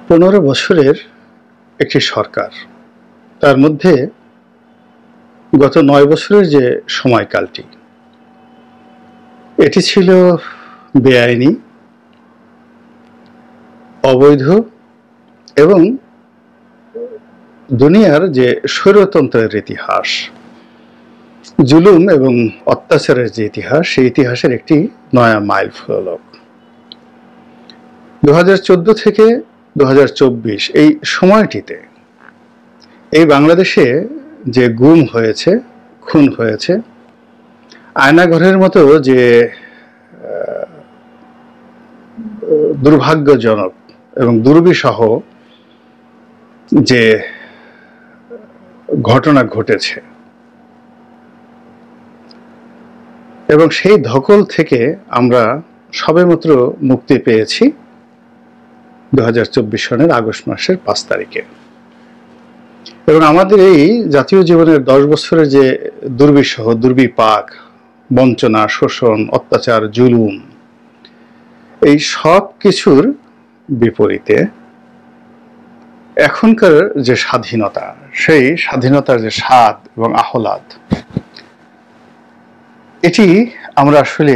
15 বছরের একটি সরকার, তার মধ্যে গত 9 বছরের যে সময়কালটি, এটি ছিল বেআইনি, অবৈধ এবং দুনিয়ার যে স্বৈরতন্ত্রের ইতিহাস, জুলুম এবং অত্যাচারের যে ইতিহাস, সেই ইতিহাসের একটি নয়া মাইল ফলক। 2014 থেকে 2024 এই সময়টিতে এই বাংলাদেশে যে গুম হয়েছে, খুন হয়েছে, আয়নাঘরের মতো যে দুর্ভাগ্যজনক এবং দুর্বিষহ যে ঘটনা ঘটেছে এবং সেই ধকল থেকে আমরা সবেমাত্র মুক্তি পেয়েছি 2024 সনের আগস্ট মাসের 5 তারিখে। এবং আমাদের এই জাতীয় জীবনের 10 বছরের যে দুর্বিষহ, দুর্বিপাক, বঞ্চনা, শোষণ, অত্যাচার, জুলুম, এই সব কিছুর বিপরীতে এখনকার যে স্বাধীনতা, সেই স্বাধীনতার যে স্বাদ এবং আহ্লাদ, এটি আমরা আসলে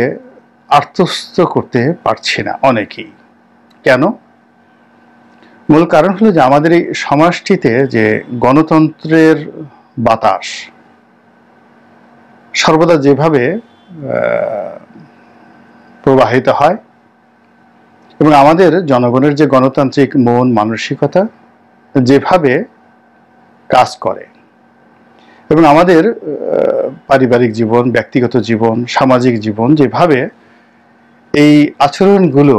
আত্মস্থ করতে পারছি না অনেকেই। কেন? মূল কারণ হলো যে আমাদের এই সমাজটিতে যে গণতন্ত্রের বাতাস সর্বদা যেভাবে প্রবাহিত হয় এবং আমাদের জনগণের যে গণতান্ত্রিক মন মানসিকতা যেভাবে কাজ করে এবং আমাদের পারিবারিক জীবন, ব্যক্তিগত জীবন, সামাজিক জীবন যেভাবে এই আচরণগুলো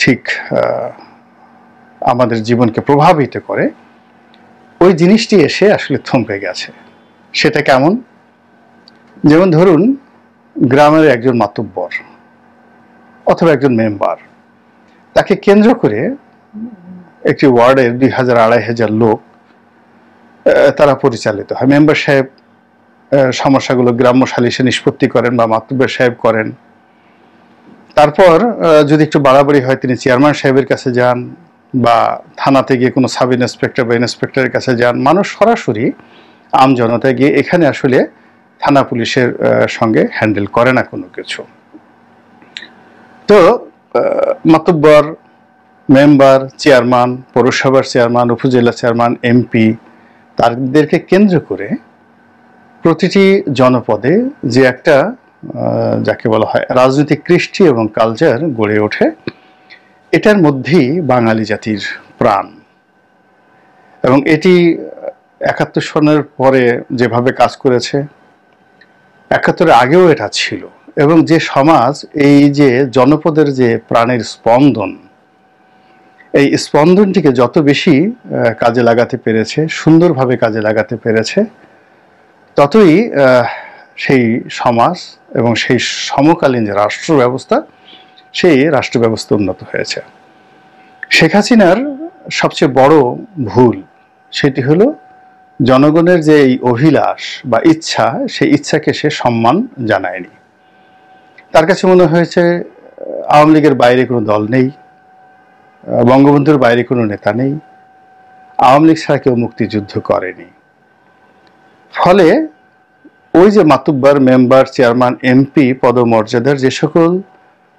ঠিক আমাদের জীবনকে প্রভাবিত করে, ওই জিনিসটি এসে আসলে থমকে গেছে। সেটা কেমন? যেমন ধরুন, গ্রামের একজন মাতব্বর অথবা একজন মেম্বার, তাকে কেন্দ্র করে একটি ওয়ার্ডের 2000-2500 লোক তারা পরিচালিত হয়। মেম্বার সাহেব সমস্যাগুলো গ্রাম্য সালিশে নিষ্পত্তি করেন বা মাতব্বর সাহেব করেন। তারপর যদি একটু বাড়াবাড়ি হয়, তিনি চেয়ারম্যান সাহেবের কাছে যান বা থানাতে গিয়ে কোনো সাব ইন্সপেক্টর বা ইন্সপেক্টরের কাছে যান। মানুষ সরাসরি আম জনতায় গিয়ে এখানে আসলে থানা পুলিশের সঙ্গে হ্যান্ডেল করে না কোনো কিছু। তো মাতব্বর, মেম্বার, চেয়ারম্যান, পৌরসভার চেয়ারম্যান, উপজেলা চেয়ারম্যান, এমপি, তাদেরকে কেন্দ্র করে প্রতিটি জনপদে যে একটা যাকে বলা হয় রাজনৈতিক কৃষ্টি এবং কালচার গড়ে ওঠে, এটার মধ্যেই বাঙালি জাতির প্রাণ। এবং এটি 71 সনের পরে যেভাবে কাজ করেছে, 71-এর আগেও এটা ছিল। এবং যে সমাজ এই যে জনপদের যে প্রাণের স্পন্দন, এই স্পন্দনটিকে যত বেশি কাজে লাগাতে পেরেছে, সুন্দরভাবে কাজে লাগাতে পেরেছে, ততই সেই সমাজ এবং সেই সমকালীন যে রাষ্ট্র ব্যবস্থা, সেই রাষ্ট্র ব্যবস্থা উন্নত হয়েছে। শেখ হাসিনার সবচেয়ে বড় ভুল সেটি হলো জনগণের যে এই অভিলাষ বা ইচ্ছা, সেই ইচ্ছাকে সে সম্মান জানায়নি। তার কাছে মনে হয়েছে আওয়ামী লীগের বাইরে কোনো দল নেই, বঙ্গবন্ধুর বাইরে কোনো নেতা নেই, আওয়ামী লীগ ছাড়া কেউ মুক্তিযুদ্ধ করেনি। ফলে ওই যে মাতব্বর, মেম্বার, চেয়ারম্যান, এমপি পদমর্যাদার যে সকল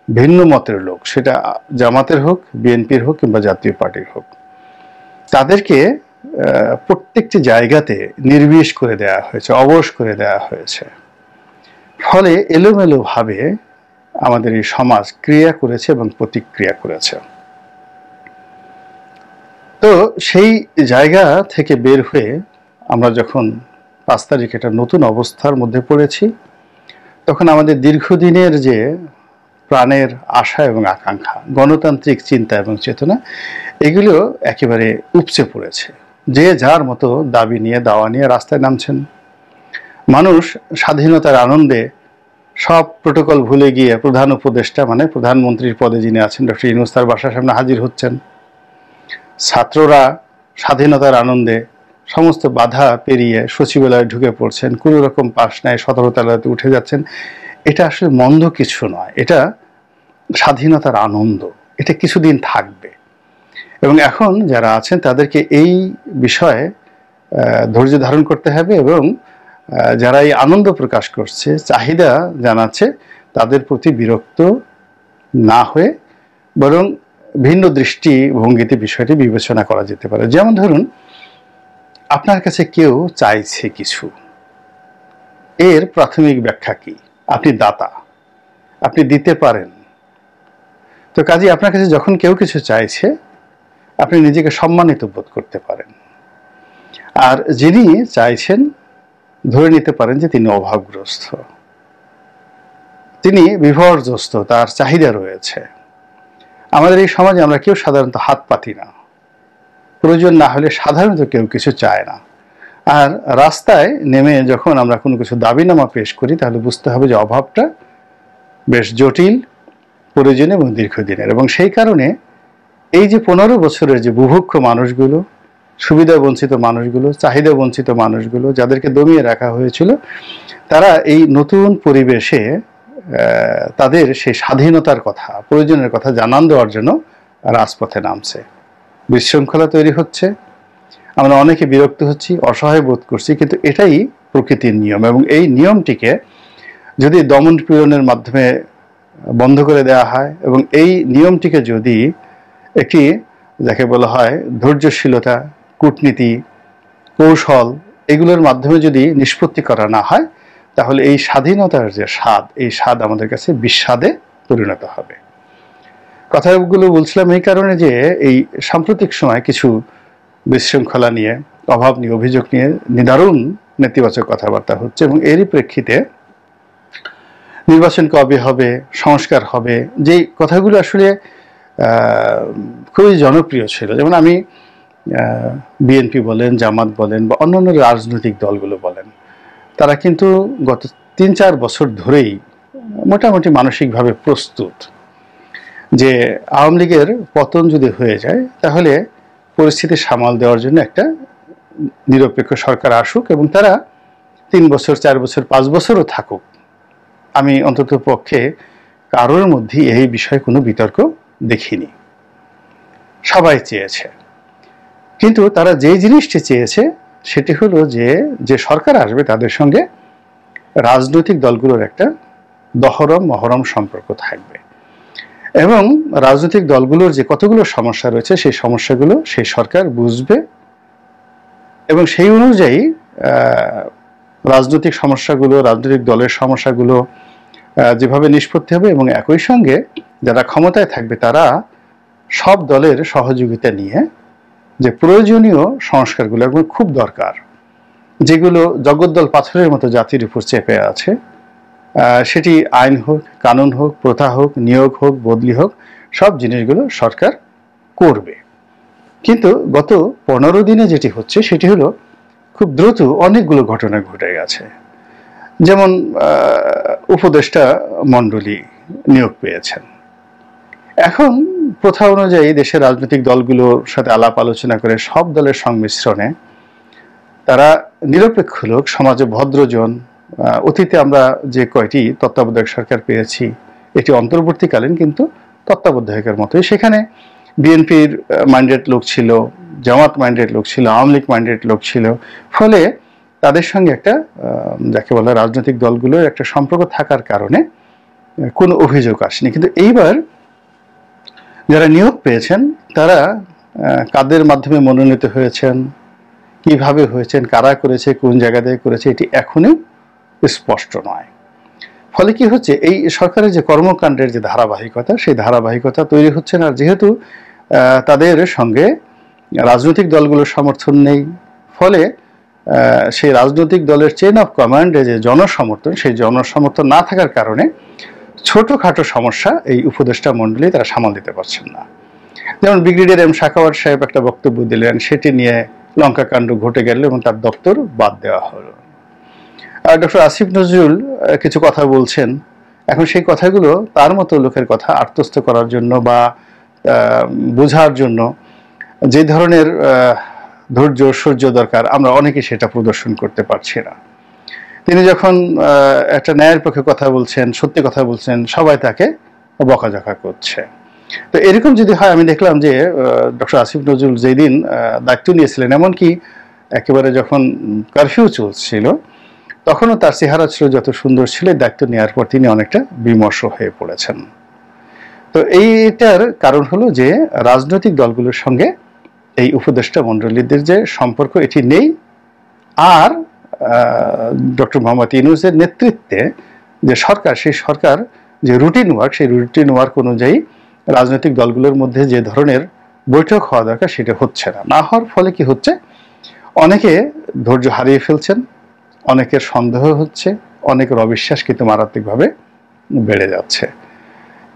ভিন্ন মতের লোক, সেটা জামাতের হোক, বিএনপির হোক কিংবা জাতীয় পার্টির হোক, তাদেরকে প্রত্যেকটি জায়গাতে নির্বিষ করে দেওয়া হয়েছে, অবশ করে দেওয়া হয়েছে। ফলে এলোমেলোভাবে আমাদের এই সমাজ ক্রিয়া করেছে এবং প্রতিক্রিয়া করেছে। তো সেই জায়গা থেকে বের হয়ে আমরা যখন 5 তারিখ একটা নতুন অবস্থার মধ্যে পড়েছি, তখন আমাদের দীর্ঘদিনের যে প্রাণের আশা এবং আকাঙ্ক্ষা, গণতান্ত্রিক চিন্তা এবং চেতনা, এগুলো একেবারে উপচে পড়েছে। যে যার মতো দাবি নিয়ে, দাওয়া নিয়ে রাস্তায় নামছেন। মানুষ স্বাধীনতার আনন্দে সব প্রোটোকল ভুলে গিয়ে প্রধান উপদেষ্টা মানে প্রধানমন্ত্রীর পদে যিনি আছেন ডক্টর ইউনূস তার বাসার সামনে হাজির হচ্ছেন। ছাত্ররা স্বাধীনতার আনন্দে সমস্ত বাধা পেরিয়ে সচিবালয়ে ঢুকে পড়ছেন, কোনো রকম পাস নাই, 17 তলাতে উঠে যাচ্ছেন। এটা আসলে মন্দ কিছু নয়, এটা স্বাধীনতার আনন্দ, এটা কিছুদিন থাকবে। এবং এখন যারা আছেন তাদেরকে এই বিষয়ে ধৈর্য ধারণ করতে হবে এবং যারা এই আনন্দ প্রকাশ করছে, চাহিদা জানাচ্ছে, তাদের প্রতি বিরক্ত না হয়ে বরং ভিন্ন দৃষ্টিভঙ্গিতে বিষয়টি বিবেচনা করা যেতে পারে। যেমন ধরুন, আপনার কাছে কেউ চাইছে কিছু, এর প্রাথমিক ব্যাখ্যা কি? আপনি দাতা, আপনি দিতে পারেন। তো কাজে আপনার কাছে যখন কেউ কিছু চাইছে, আপনি নিজেকে সম্মানিত বোধ করতে পারেন। আর যিনি চাইছেন, ধরে নিতে পারেন যে তিনি অভাবগ্রস্ত, তিনি বিভরগ্রস্ত, তার চাহিদা রয়েছে। আমাদের এই সমাজে আমরা কেউ সাধারণত হাত পাতি না, প্রয়োজন না হলে সাধারণত কেউ কিছু চায় না। আর রাস্তায় নেমে যখন আমরা কোনো কিছু দাবিনামা পেশ করি, তাহলে বুঝতে হবে যে অভাবটা বেশ জটিল, প্রয়োজনীয় এবং দীর্ঘদিনের। এবং সেই কারণে এই যে 15 বছরের যে বুভুক্ষ মানুষগুলো, সুবিধা বঞ্চিত মানুষগুলো, চাহিদা বঞ্চিত মানুষগুলো, যাদেরকে দমিয়ে রাখা হয়েছিল, তারা এই নতুন পরিবেশে তাদের সেই স্বাধীনতার কথা, প্রয়োজনের কথা জানান দেওয়ার জন্য রাজপথে নামছে। বিশৃঙ্খলা তৈরি হচ্ছে, আমরা অনেকে বিরক্ত হচ্ছি, অসহায় বোধ করছি, কিন্তু এটাই প্রকৃতির নিয়ম। এবং এই নিয়মটিকে যদি দমন পীড়নের মাধ্যমে বন্ধ করে দেওয়া হয় এবং এই নিয়মটিকে যদি একটি, যাকে বলা হয় ধৈর্যশীলতা, কূটনীতি, কৌশল, এগুলোর মাধ্যমে যদি নিষ্পত্তি করা না হয়, তাহলে এই স্বাধীনতার যে স্বাদ, এই স্বাদ আমাদের কাছে বিস্বাদে পরিণত হবে। কথাগুলো বলছিলাম এই কারণে যে এই সাম্প্রতিক সময় কিছু বিশৃঙ্খলা নিয়ে, অভাব নিয়ে, অভিযোগ নিয়ে নিদারুণ নেতিবাচক কথাবার্তা হচ্ছে এবং এরই প্রেক্ষিতে নির্বাচন কবে হবে, সংস্কার হবে, যেই কথাগুলো আসলে খুবই জনপ্রিয় ছিল। যেমন আমি বিএনপি বলেন, জামাত বলেন বা অন্যান্য রাজনৈতিক দলগুলো বলেন, তারা কিন্তু গত 3-4 বছর ধরেই মোটামুটি মানসিকভাবে প্রস্তুত যে আওয়ামী লীগের পতন যদি হয়ে যায়, তাহলে পরিস্থিতি সামাল দেওয়ার জন্য একটা নিরপেক্ষ সরকার আসুক এবং তারা 3 বছর, 4 বছর, 5 বছরও থাকুক। আমি অন্তত পক্ষে কারোর মধ্যে এই বিষয়ে কোনো বিতর্ক দেখিনি। সবাই চেয়েছে, কিন্তু তারা যে জিনিসটি চেয়েছে সেটি হলো যে সরকার আসবে তাদের সঙ্গে রাজনৈতিক দলগুলোর একটা দহরম মহরম সম্পর্ক থাকবে এবং রাজনৈতিক দলগুলোর যে কতগুলো সমস্যা রয়েছে সেই সমস্যাগুলো সেই সরকার বুঝবে এবং সেই অনুযায়ী রাজনৈতিক সমস্যাগুলো, রাজনৈতিক দলের সমস্যাগুলো যেভাবে নিষ্পত্তি হবে এবং একই সঙ্গে যারা ক্ষমতায় থাকবে তারা সব দলের সহযোগিতা নিয়ে যে প্রয়োজনীয় সংস্কারগুলো এগুলো খুব দরকার, যেগুলো জগদ্দল পাথরের মতো জাতির উপর চেপে আছে, সেটি আইন হোক, কানুন হোক, প্রথা হোক, নিয়োগ হোক, বদলি হোক, সব জিনিসগুলো সরকার করবে। কিন্তু গত 15 দিনে যেটি হচ্ছে সেটি হলো খুব দ্রুত অনেকগুলো ঘটনা ঘটে গেছে। যেমন উপদেষ্টা মণ্ডলী নিয়োগ পেয়েছেন। এখন প্রথা অনুযায়ী দেশের রাজনৈতিক দলগুলোর সাথে আলাপ আলোচনা করে সব দলের সংমিশ্রণে তারা নিরপেক্ষ লোক, সমাজে ভদ্রজন, অতীতে আমরা যে কয়টি তত্ত্বাবধায়ক সরকার পেয়েছি এটি অন্তর্বর্তীকালীন কিন্তু তত্ত্বাবধায়কের মতোই, সেখানে বিএনপির মাইন্ডেড লোক ছিল, জামাত মাইন্ডেড লোক ছিল, আওয়ামী লীগ মাইন্ডেড লোক ছিল, ফলে তাদের সঙ্গে একটা যাকে বলে রাজনৈতিক দলগুলোর একটা সম্পর্ক থাকার কারণে কোনো অভিযোগ আসেনি। কিন্তু এইবার যারা নিয়োগ পেয়েছেন তারা কাদের মাধ্যমে মনোনীত হয়েছেন, কিভাবে হয়েছেন, কারা করেছে, কোন জায়গা থেকে করেছে, এটি এখনই স্পষ্ট নয়। ফলে কি হচ্ছে, এই সরকারের যে কর্মকাণ্ডের যে ধারাবাহিকতা, সেই ধারাবাহিকতা তৈরি হচ্ছে না। যেহেতু তাদের সঙ্গে রাজনৈতিক দলগুলোর সমর্থন নেই, ফলে সেই রাজনৈতিক দলের চেইন অফ কমান্ডে যে জনসমর্থন, সেই জনসমর্থন না থাকার কারণে ছোটখাটো সমস্যা এই উপদেষ্টা মণ্ডলী তারা সামাল দিতে পারছেন না। যেমন ব্রিগেডিয়ার এম শাখাওয়াত সাহেব একটা বক্তব্য দিলেন, সেটি নিয়ে লঙ্কাকাণ্ড ঘটে গেল এবং তার দপ্তর বাদ দেওয়া হলো। আর ডক্টর আসিফ নজরুল কিছু কথা বলছেন, এখন সেই কথাগুলো তার মতো লোকের কথা আত্মস্থ করার জন্য বা বোঝার জন্য যে ধরনের ধৈর্য সহ্য দরকার, আমরা অনেকে সেটা প্রদর্শন করতে পারছি না। তিনি যখন একটা ন্যায়ের পক্ষে কথা বলছেন, সত্যি কথা বলছেন, সবাই তাকে বকাঝকা করছে। তো এরকম যদি হয়, আমি দেখলাম যে ডক্টর আসিফ নজরুল যেই দিন দায়িত্ব নিয়েছিলেন, এমনকি একেবারে যখন কারফিউ চলছিল তখনও তার চেহারা ছিল যত সুন্দর ছিল, দায়িত্ব নেওয়ার পর তিনি অনেকটা বিমর্ষ হয়ে পড়েছেন। তো এইটার কারণ হলো যে রাজনৈতিক দলগুলোর সঙ্গে এই উপদেষ্টা মণ্ডলীদের যে সম্পর্ক এটি নেই, আর ডক্টর মোহাম্মদ ইউনূসের নেতৃত্বে যে সরকার, সেই সরকার যে রুটিন ওয়ার্ক, সেই রুটিন ওয়ার্ক অনুযায়ী রাজনৈতিক দলগুলোর মধ্যে যে ধরনের বৈঠক হওয়া দরকার সেটা হচ্ছে না। না হওয়ার ফলে কি হচ্ছে, অনেকে ধৈর্য হারিয়ে ফেলছেন, অনেকের সন্দেহ হচ্ছে, অনেকের অবিশ্বাস কিন্তু মারাত্মকভাবে বেড়ে যাচ্ছে।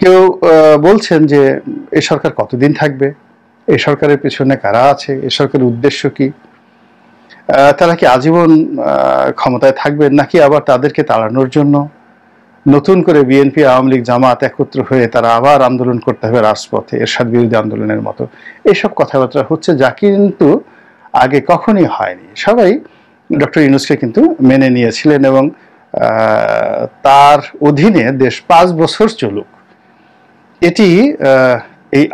কেউ বলছেন যে এই সরকার কতদিন থাকবে, এই সরকারের পেছনে কারা আছে, এই সরকারের উদ্দেশ্য কি, তারা কি আজীবন ক্ষমতায় থাকবেন, নাকি আবার তাদেরকে তাড়ানোর জন্য নতুন করে বিএনপি, আওয়ামী লীগ, জামাত একত্র হয়ে তারা আবার আন্দোলন করতে হবে রাজপথে, এরশাদ বিরোধী আন্দোলনের মতো। এইসব কথাবার্তা হচ্ছে, যা কিন্তু আগে কখনই হয়নি। সবাই ডক্টর ইউনূসকে কিন্তু মেনে নিয়েছিলেন এবং তার অধীনে দেশ 5 বছর চলুক, এটি এই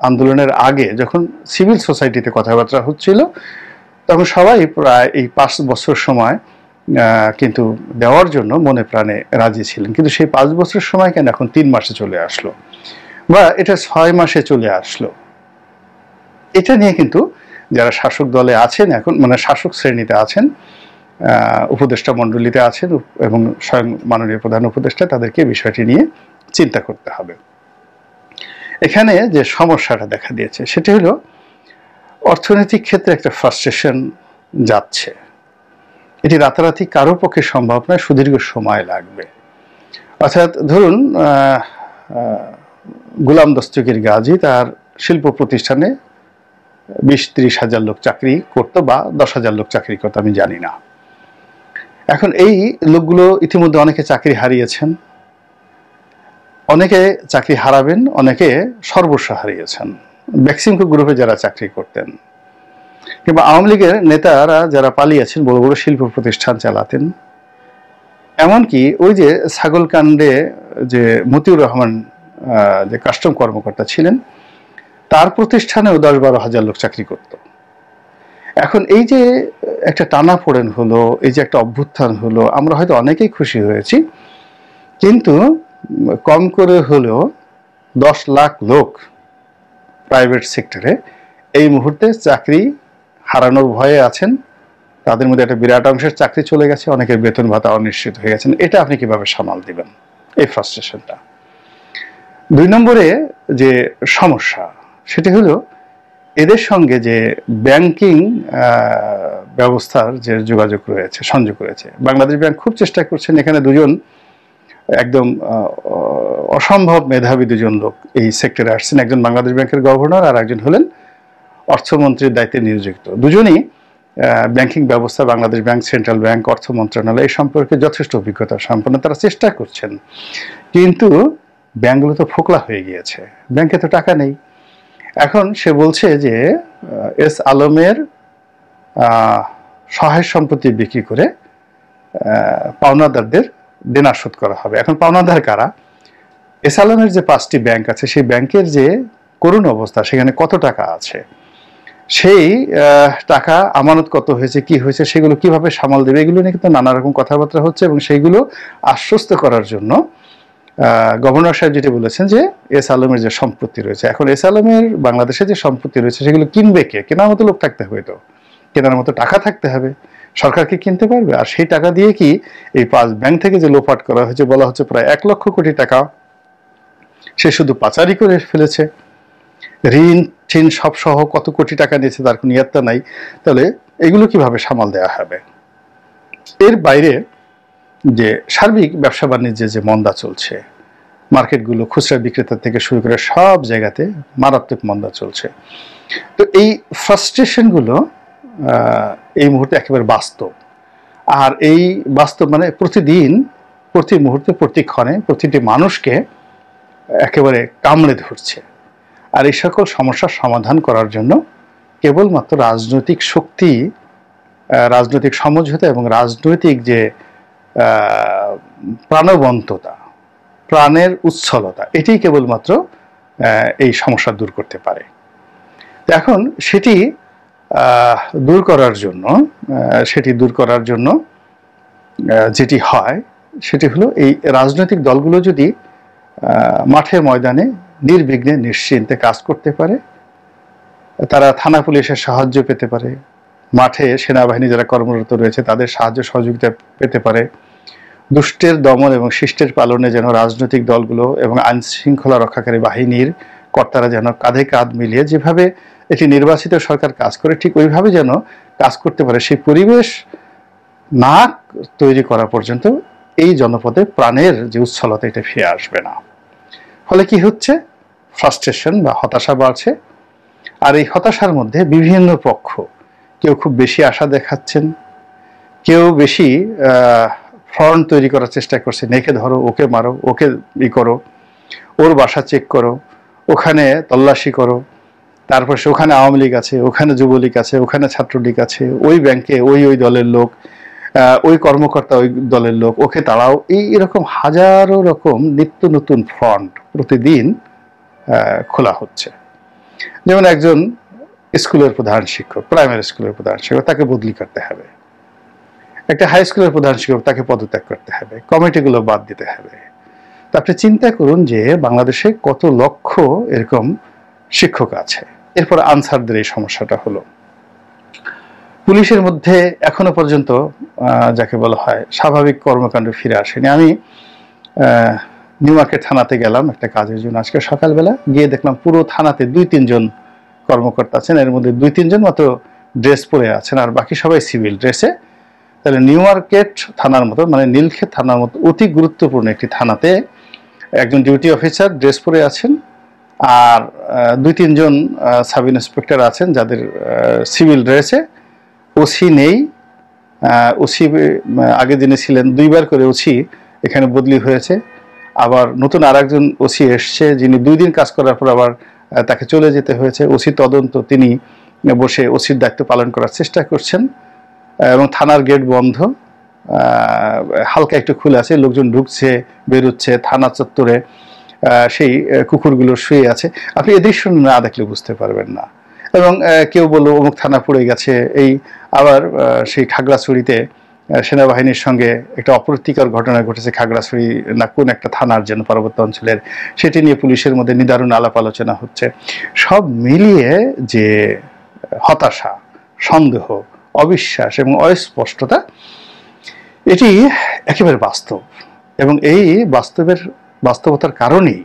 আন্দোলনের আগে যখন সিভিল সোসাইটিতে কথাবার্তা হচ্ছিল তখন সবাই প্রায় এই 5 বছর সময় কিন্তু দেওয়ার জন্য মনে প্রাণে রাজি ছিলেন। কিন্তু সেই 5 বছর সময় কেন এখন 3 মাসে চলে আসলো, বা এটা 6 মাসে চলে আসলো? এটা নিয়ে কিন্তু যারা শাসক দলে আছেন এখন, মানে শাসক শ্রেণীতে আছেন, উপদেষ্টা মণ্ডলীতে আছেন এবং স্বয়ং মাননীয় প্রধান উপদেষ্টা, তাদেরকে বিষয়টি নিয়ে চিন্তা করতে হবে। এখানে যে সমস্যাটা দেখা দিয়েছে সেটা হলো অর্থনৈতিক ক্ষেত্রে একটা ফ্রাস্ট্রেশন যাচ্ছে। এটি রাতারাতি কারো পক্ষে সম্ভব নয়, সুদীর্ঘ সময় লাগবে। অর্থাৎ ধরুন গোলাম দস্তগীর গাজী তার শিল্প প্রতিষ্ঠানে 20-30 হাজার লোক চাকরি করতো, বা 10 হাজার লোক চাকরি করতো, আমি জানি না। এখন এই লোকগুলো ইতিমধ্যে অনেকে চাকরি হারিয়েছেন, অনেকে চাকরি হারাবেন, অনেকে সর্বস্ব হারিয়েছেন। বেক্সিমকো গ্রুপে যারা চাকরি করতেন, কিংবা আওয়ামী লীগের নেতারা যারা পালিয়েছেন, বড় বড় শিল্প প্রতিষ্ঠান চালাতেন, এমনকি ওই যে ছাগলকাণ্ডে যে মতিউর রহমান যে কাস্টম কর্মকর্তা ছিলেন, তার প্রতিষ্ঠানেও 10-12 হাজার লোক চাকরি করত। এখন এই যে একটা টানাপোড়েন হলো, এই যে একটা অভ্যুত্থান হলো, আমরা হয়তো অনেকেই খুশি হয়েছি, কিন্তু কম করে হলেও 10 লাখ লোক প্রাইভেট সেক্টরে এই মুহূর্তে চাকরি হারানোর ভয়ে আছেন। তাদের মধ্যে একটা বিরাট অংশের চাকরি চলে গেছে, অনেকের বেতন ভাতা অনিশ্চিত হয়ে গেছেন। এটা আপনি কিভাবে সামাল দিবেন, এই ফ্রাস্ট্রেশনটা? 2 নম্বরে যে সমস্যা সেটা হলো এদের সঙ্গে যে ব্যাংকিং ব্যবস্থার যে যোগাযোগ রয়েছে, সংযোগ রয়েছে। বাংলাদেশ ব্যাংক খুব চেষ্টা করছেন, এখানে দুজন একদম অসম্ভব মেধাবী দুজন লোক এই সেক্টরে আসছেন, একজন বাংলাদেশ ব্যাংকের গভর্নর আর একজন হলেন অর্থমন্ত্রীর দায়িত্বে নিয়োজিত। দুজনই ব্যাংকিং ব্যবস্থা, বাংলাদেশ ব্যাংক, সেন্ট্রাল ব্যাংক, অর্থ মন্ত্রণালয়, এই সম্পর্কে যথেষ্ট অভিজ্ঞতা সম্পন্ন। তারা চেষ্টা করছেন, কিন্তু ব্যাংকগুলো তো ফোকলা হয়ে গিয়েছে, ব্যাংকে তো টাকা নেই। এখন সে বলছে যে এস আলমের সহায় সম্পত্তি বিক্রি করে পাওনাদারদের দেনা শোধ করা হবে। এখন পাওনাদার কারা? এস আলমের যে 5টি ব্যাংক আছে, সেই ব্যাংকের যে করুণ অবস্থা, সেখানে কত টাকা আছে, সেই টাকা আমানত কত হয়েছে, কি হয়েছে, সেগুলো কিভাবে সামাল দেবে, এগুলো নিয়ে কিন্তু নানা রকম কথাবার্তা হচ্ছে। এবং সেইগুলো আশ্বস্ত করার জন্য গভর্নর সাহেব যেটা বলেছেন যে এস আলমের যে সম্পত্তি রয়েছে, এখন এস আলমের বাংলাদেশে যে সম্পত্তি রয়েছে সেগুলো কিনবে কে? কেনার মতো লোক থাকতে হবে, তো কেনার মতো টাকা থাকতে হবে, সরকার কি কিনতে পারবে? আর সেই টাকা দিয়ে কি এই 5 ব্যাংক থেকে যে লোপাট করা হয়েছে, বলা হচ্ছে প্রায় 1 লক্ষ কোটি টাকা সে শুধু পাচারি করে ফেলেছে। ঋণ ঠিন সব সহ কত কোটি টাকা নিয়েছে তার কোনো ইয়ত্তা নাই। তাহলে এগুলো কিভাবে সামাল দেওয়া হবে? এর বাইরে যে সার্বিক ব্যবসা বাণিজ্যে যে মন্দা চলছে, মার্কেটগুলো খুচরা বিক্রেতা থেকে শুরু করে সব জায়গাতে মারাত্মক মন্দা চলছে। তো এই ফ্রাস্ট্রেশনগুলো এই মুহূর্তে একেবারে বাস্তব। আর এই বাস্তব মানে প্রতিদিন, প্রতি মুহূর্তে, প্রতিক্ষণে প্রতিটি মানুষকে একেবারে কামড়ে ধরছে। আর এই সকল সমস্যার সমাধান করার জন্য কেবলমাত্র রাজনৈতিক শক্তি, রাজনৈতিক সমঝোতা এবং রাজনৈতিক যে প্রাণবন্ততা, প্রাণের উচ্ছলতা, এটাই কেবলমাত্র এই সমস্যা দূর করতে পারে। তো এখন সেটি দূর করার জন্য যেটি হয় সেটি হলো এই রাজনৈতিক দলগুলো যদি মাঠে ময়দানে নির্বিঘ্নে নিশ্চিন্তে কাজ করতে পারে, তারা থানা পুলিশের সাহায্য পেতে পারে, মাঠে সেনাবাহিনী যারা কর্মরত রয়েছে তাদের সাহায্য সহযোগিতা পেতে পারে, দুষ্টের দমন এবং শিষ্টের পালনে যেন রাজনৈতিক দলগুলো এবং আইন শৃঙ্খলা রক্ষাকারী বাহিনীর কর্তারা যেন কাঁধে কাঁধ মিলিয়ে যেভাবে একটি নির্বাচিত সরকার কাজ করে ঠিক ওইভাবে যেন কাজ করতে পারে, সেই পরিবেশ না তৈরি করা পর্যন্ত এই জনপদে প্রাণের যে উচ্ছলতা এটা ফিরে আসবে না। ফলে কি হচ্ছে, ফ্রাস্ট্রেশন বা হতাশা বাড়ছে। আর এই হতাশার মধ্যে বিভিন্ন পক্ষ, কেউ খুব বেশি আশা দেখাচ্ছেন, কেউ বেশি ফ্রন্ট তৈরি করার চেষ্টা করছে, নেকে ধরো, ওকে মারো, ওকে করো, ওর বাসা চেক করো, ওখানে তল্লাশি করো, তারপর ওখানে আওয়ামী লীগ আছে, ওখানে যুবলীগ আছে, ওখানে ছাত্রলীগ আছে, ওই ব্যাংকে ওই দলের লোক, ওই কর্মকর্তা ওই দলের লোক, ওকে তাড়াও। এরকম হাজারো রকম নিত্য নতুন ফ্রন্ট প্রতিদিন খোলা হচ্ছে। যেমন একজন স্কুলের প্রধান শিক্ষক, প্রাইমারি স্কুলের প্রধান শিক্ষক, তাকে বদলি করতে হবে। একটা হাই স্কুলের প্রধান শিক্ষক, তাকে পদত্যাগ করতে হবে, কমিটিগুলো বাদ দিতে হবে। তো আপনি চিন্তা করুন যে বাংলাদেশে কত লক্ষ এরকম শিক্ষক আছে। এরপর আনসারদের এই সমস্যাটা হলো। পুলিশের মধ্যে এখনো পর্যন্ত যাকে বলা হয় স্বাভাবিক কর্মকাণ্ড ফিরে আসেনি। আমি নিউ মার্কেট থানাতে গেলাম একটা কাজের জন্য আজকে সকালবেলা, গিয়ে দেখলাম পুরো থানাতে 2-3 জন কর্মকর্তা আছেন, এর মধ্যে 2-3 জন মাত্র ড্রেস পরে আছেন, আর বাকি সবাই সিভিল ড্রেসে। তাহলে নিউ মার্কেট থানার মতো, মানে নীলক্ষেত থানার মতো অতি গুরুত্বপূর্ণ একটি থানাতে একজন ডিউটি অফিসার ড্রেস পরে আছেন, আর 2-3 জন সাব ইন্সপেক্টর আছেন যাদের সিভিল ড্রেসে। ওসি নেই, ওসি আগের দিনে ছিলেন, 2বার করে ওসি এখানে বদলি হয়েছে। আবার নতুন আরেকজন ওসি এসছে, যিনি 2 দিন কাজ করার পর আবার তাকে চলে যেতে হয়েছে। ওসি তদন্ত, তিনি বসে ওসির দায়িত্ব পালন করার চেষ্টা করছেন, এবং থানার গেট বন্ধ, হালকা একটু খুলে আছে, লোকজন ঢুকছে বেরোচ্ছে থানা চত্বরে, সেই কুকুরগুলো শুয়ে আছে। আপনি এ দৃশ্য না দেখলে বুঝতে পারবেন না। এবং কেউ বললো অমুক থানা পড়ে গেছে। এই আবার সেই খাগড়াছড়িতে সেনাবাহিনীর সঙ্গে একটা অপ্রীতিকর ঘটনা ঘটেছে, খাগড়াছড়ি না কোন একটা থানার যেন পার্বত্য অঞ্চলের, সেটি নিয়ে পুলিশের মধ্যে নিদারুণ আলাপ আলোচনা হচ্ছে। সব মিলিয়ে যে হতাশা, সন্দেহ, অবিশ্বাস এবং অস্পষ্টতা, এটি একেবারে বাস্তব। এবং এই বাস্তবতার কারণেই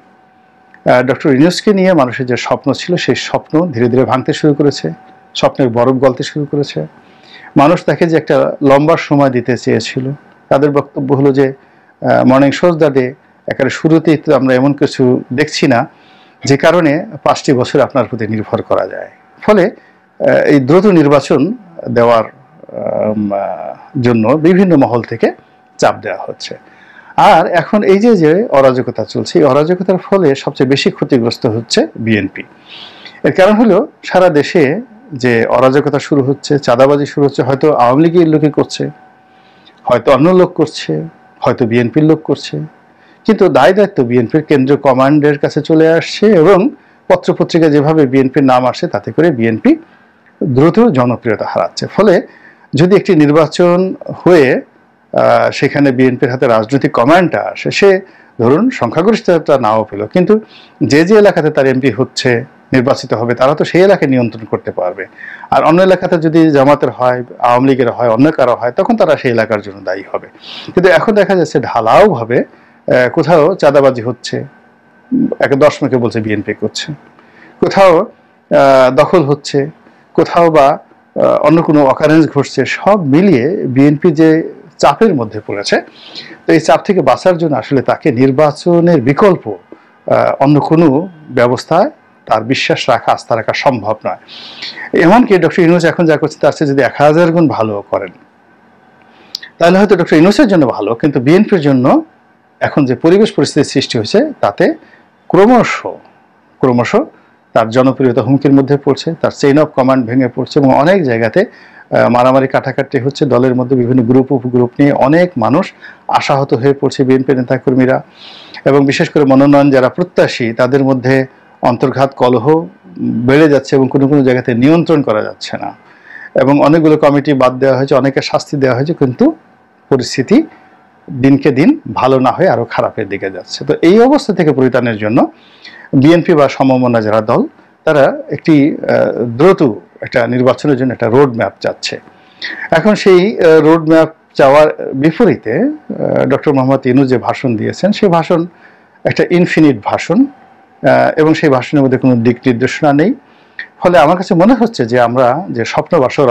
ডক্টর ইউনূসকে নিয়ে মানুষের যে স্বপ্ন ছিল, সেই স্বপ্ন ধীরে ধীরে ভাঙতে শুরু করেছে, স্বপ্নের বরফ গলতে শুরু করেছে। মানুষ তাকে যে একটা লম্বা সময় দিতে চেয়েছিল, তাদের বক্তব্য হলো যে মর্নিং শোজ দ্য ডে, একেবারে শুরুতেই তো আমরা এমন কিছু দেখছি না যে কারণে 5টি বছর আপনার প্রতি নির্ভর করা যায়। ফলে এই দ্রুত নির্বাচন দেওয়ার জন্য বিভিন্ন মহল থেকে চাপ দেওয়া হচ্ছে। আর এখন এই যে অরাজকতা চলছে, এই অরাজকতার ফলে সবচেয়ে বেশি ক্ষতিগ্রস্ত হচ্ছে বিএনপি। এর কারণ হলো সারা দেশে যে অরাজকতা শুরু হচ্ছে, চাঁদাবাজি শুরু হচ্ছে, হয়তো আওয়ামী লীগের লোকে করছে, হয়তো অন্য লোক করছে, হয়তো বিএনপির লোক করছে, কিন্তু দায় দায়িত্ব বিএনপির কেন্দ্রীয় কমান্ডের কাছে চলে আসছে। এবং পত্রপত্রিকা যেভাবে বিএনপির নাম আসে, তাতে করে বিএনপি দ্রুত জনপ্রিয়তা হারাচ্ছে। ফলে যদি একটি নির্বাচন হয়ে সেখানে বিএনপির হাতে রাজনৈতিক কমান্ডটা আসে, সে ধরুন সংখ্যাগরিষ্ঠতা নাও পেল, কিন্তু যে এলাকাতে তার এমপি হচ্ছে, নির্বাচিত হবে, তারা তো সেই এলাকায় নিয়ন্ত্রণ করতে পারবে। আর অন্য এলাকাতে যদি জামাতের হয়, আওয়ামী লীগের হয়, অন্য কারো হয়, তখন তারা সেই এলাকার জন্য দায়ী হবে। কিন্তু এখন দেখা যাচ্ছে ঢালাওভাবে কোথাও চাঁদাবাজি হচ্ছে, 10 মুখে বলছে বিএনপি করছে, কোথাও দখল হচ্ছে, কোথাও বা অন্য কোনো অকারেন্স ঘটছে। সব মিলিয়ে বিএনপি যে চাপের মধ্যে পড়েছে, তো এই চাপ থেকে বাঁচার জন্য আসলে তাকে নির্বাচনের বিকল্প অন্য কোনো ব্যবস্থায় তার বিশ্বাস রাখা, আস্থা রাখা সম্ভব নয়। এমনকি ডক্টর ইউনূস এখন যা করছে তার চেয়ে যদি 1000 গুণ ভালো করেন, তাহলে হয়তো ডক্টর ইউনূসের জন্য ভালো, কিন্তু বিএনপির জন্য এখন যে পরিবেশ পরিস্থিতির সৃষ্টি হয়েছে, তাতে ক্রমশ তার জনপ্রিয়তা হুমকির মধ্যে পড়ছে, তার চেইন অফ কমান্ড ভেঙে পড়ছে, এবং অনেক জায়গাতে মারামারি কাটাকাটি হচ্ছে। দলের মধ্যে বিভিন্ন গ্রুপ উপগ্রুপ নিয়ে অনেক মানুষ আশাহত হয়ে পড়ছে, বিএনপি নেতাকর্মীরা, এবং বিশেষ করে মনোনয়ন যারা প্রত্যাশী, তাদের মধ্যে অন্তর্ঘাত কলহ বেড়ে যাচ্ছে এবং কোনো কোনো জায়গাতে নিয়ন্ত্রণ করা যাচ্ছে না, এবং অনেকগুলো কমিটি বাদ দেওয়া হয়েছে, অনেকে শাস্তি দেওয়া হয়েছে, কিন্তু পরিস্থিতি দিনকে দিন ভালো না হয়ে আরো খারাপের দিকে যাচ্ছে। তো এই অবস্থা থেকে পরিত্রাণের জন্য বিএনপি বা সমমনা যারা দল, তারা একটি দ্রুত একটা নির্বাচনের জন্য একটা রোড ম্যাপ চাচ্ছে। এখন সেই রোড ম্যাপ চাওয়ার বিপরীতে ডক্টর মোহাম্মদ ইউনূস যে ভাষণ দিয়েছেন, সেই ভাষণ একটা ইনফিনিট ভাষণ, এবং সেই ভাষণের মধ্যে কোনো দিক নির্দেশনা নেই। ফলে আমার কাছে মনে হচ্ছে যে আমরা যে স্বপ্ন বাসর